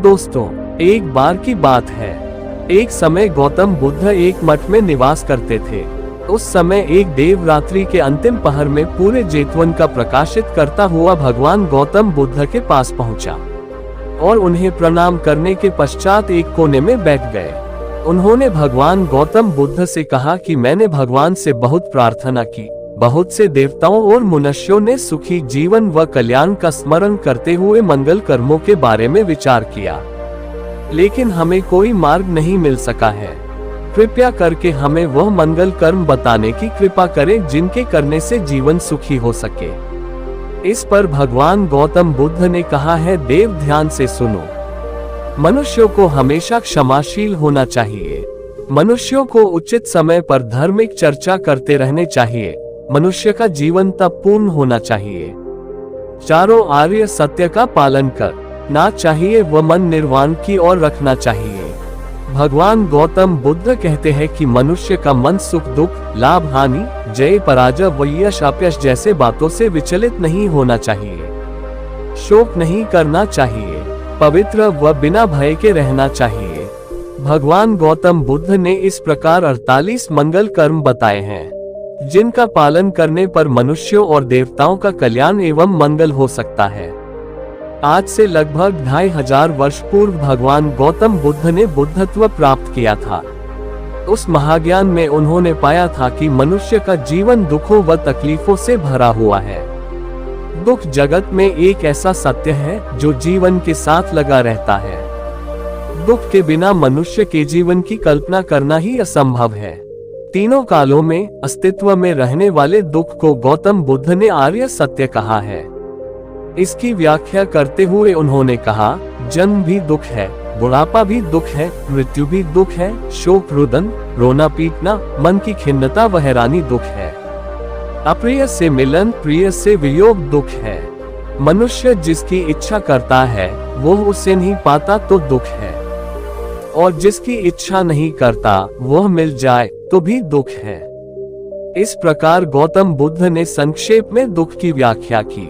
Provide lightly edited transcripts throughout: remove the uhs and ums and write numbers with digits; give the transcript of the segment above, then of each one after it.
दोस्तों, एक बार की बात है। एक समय गौतम बुद्ध एक मठ में निवास करते थे। उस समय एक देव रात्रि के अंतिम पहर में पूरे जेतवन का प्रकाशित करता हुआ भगवान गौतम बुद्ध के पास पहुंचा और उन्हें प्रणाम करने के पश्चात एक कोने में बैठ गए। उन्होंने भगवान गौतम बुद्ध से कहा कि मैंने भगवान से बहुत प्रार्थना की। बहुत से देवताओं और मनुष्यों ने सुखी जीवन व कल्याण का स्मरण करते हुए मंगल कर्मों के बारे में विचार किया, लेकिन हमें कोई मार्ग नहीं मिल सका है। कृपया करके हमें वह मंगल कर्म बताने की कृपा करें जिनके करने से जीवन सुखी हो सके। इस पर भगवान गौतम बुद्ध ने कहा है, देव ध्यान से सुनो। मनुष्यों को हमेशा क्षमाशील होना चाहिए। मनुष्यों को उचित समय पर धार्मिक चर्चा करते रहने चाहिए। मनुष्य का जीवन तब पूर्ण होना चाहिए। चारों आर्य सत्य का पालन करना चाहिए व मन निर्वाण की ओर रखना चाहिए। भगवान गौतम बुद्ध कहते हैं कि मनुष्य का मन सुख दुख, लाभ हानि, जय पराजय व यश अपयश जैसे बातों से विचलित नहीं होना चाहिए। शोक नहीं करना चाहिए। पवित्र व बिना भय के रहना चाहिए। भगवान गौतम बुद्ध ने इस प्रकार 48 मंगल कर्म बताए हैं, जिनका पालन करने पर मनुष्यों और देवताओं का कल्याण एवं मंगल हो सकता है। आज से लगभग 2500 वर्ष पूर्व भगवान गौतम बुद्ध ने बुद्धत्व प्राप्त किया था। उस महाज्ञान में उन्होंने पाया था कि मनुष्य का जीवन दुखों व तकलीफों से भरा हुआ है। दुख जगत में एक ऐसा सत्य है जो जीवन के साथ लगा रहता है। दुख के बिना मनुष्य के जीवन की कल्पना करना ही असंभव है। तीनों कालों में अस्तित्व में रहने वाले दुख को गौतम बुद्ध ने आर्य सत्य कहा है। इसकी व्याख्या करते हुए उन्होंने कहा, जन्म भी दुख है, बुढ़ापा भी दुख है, मृत्यु भी दुख है, शोक रुदन, रोना पीटना, मन की खिन्नता व हैरानी दुख है। अप्रिय से मिलन, प्रिय से वियोग दुख है। मनुष्य जिसकी इच्छा करता है वो उसे नहीं पाता तो दुख है, और जिसकी इच्छा नहीं करता वह मिल जाए तो भी दुख है। इस प्रकार गौतम बुद्ध ने संक्षेप में दुख की व्याख्या की।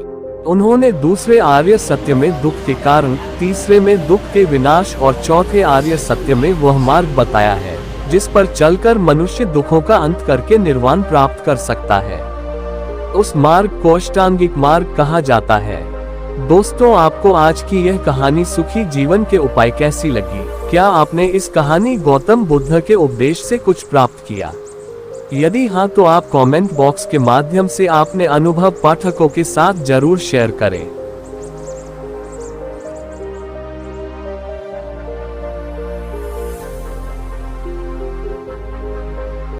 उन्होंने दूसरे आर्य सत्य में दुख के कारण, तीसरे में दुख के विनाश और चौथे आर्य सत्य में वह मार्ग बताया है जिस पर चलकर मनुष्य दुखों का अंत करके निर्वाण प्राप्त कर सकता है। उस मार्ग को अष्टांगिक मार्ग कहा जाता है। दोस्तों, आपको आज की यह कहानी सुखी जीवन के उपाय कैसी लगी? क्या आपने इस कहानी गौतम बुद्ध के उपदेश से कुछ प्राप्त किया? यदि हाँ, तो आप कमेंट बॉक्स के माध्यम से अपने अनुभव पाठकों के साथ जरूर शेयर करें।